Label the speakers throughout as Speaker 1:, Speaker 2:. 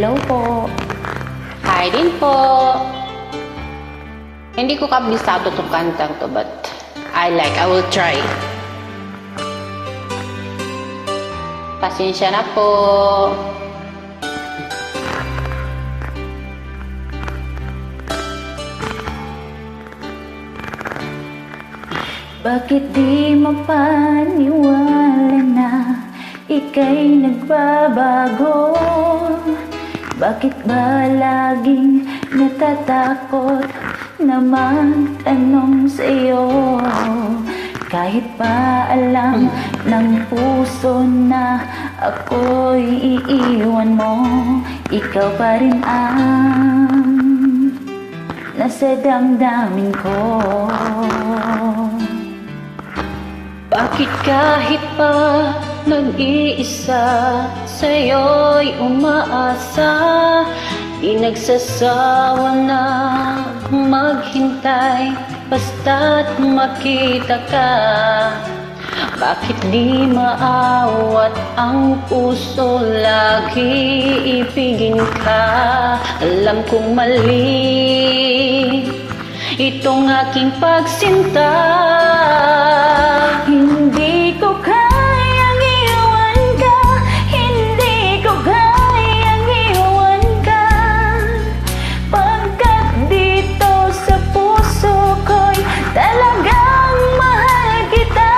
Speaker 1: Hello po.
Speaker 2: Hi din po. Hindi ko kabisado itong kantang to, but I will try. Pasensya na po.
Speaker 1: Bakit di mapaniwala na ika'y nagbabago? Bakit ba laging natatakot na magtanong sa'yo? Kahit pa alam ng puso na ako'y iiwan mo, ikaw pa rin ang nasa damdamin ko. Bakit kahit pa nag-iisa sa'yo'y umaasa, di nagsasawa na maghintay basta't makita ka? Bakit di maawat ang puso, lagi ibigin ka? Alam kong mali itong aking pagsinta. Hindi ko kayang iwan ka, hindi ko kayang iwan ka, pagkat dito sa puso ko'y talagang mahal kita.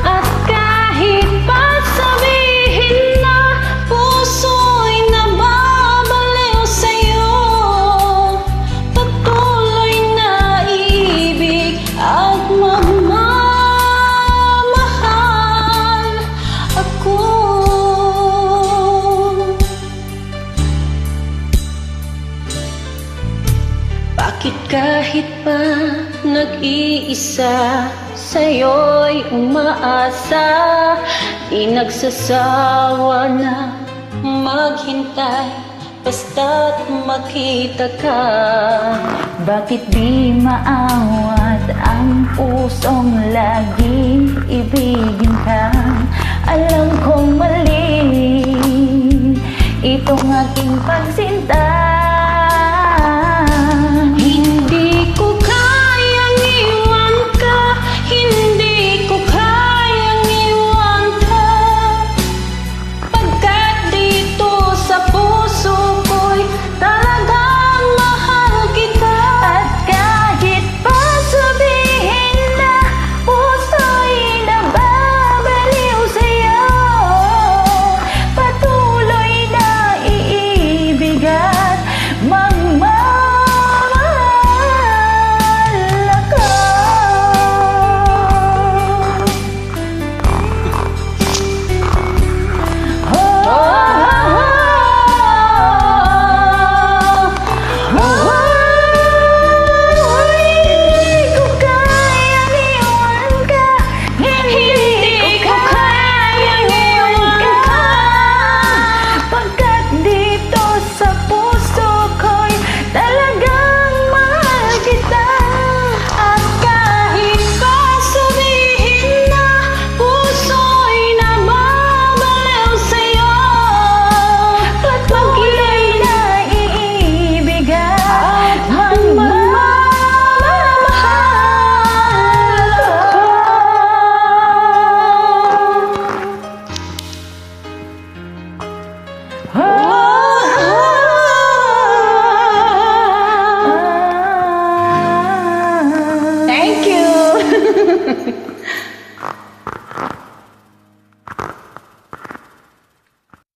Speaker 2: At kahit pa sabihin na puso'y nababaliw sa'yo, patuloy na ibig at magmamahal ako. Bakit kahit pa nag-iisa sa'yo'y umaasa, di nagsasawa na maghintay basta't makita ka?
Speaker 1: Bakit di maawat ang pusong lagi ibigin ka? Alam kong mali itong aking pagsinta.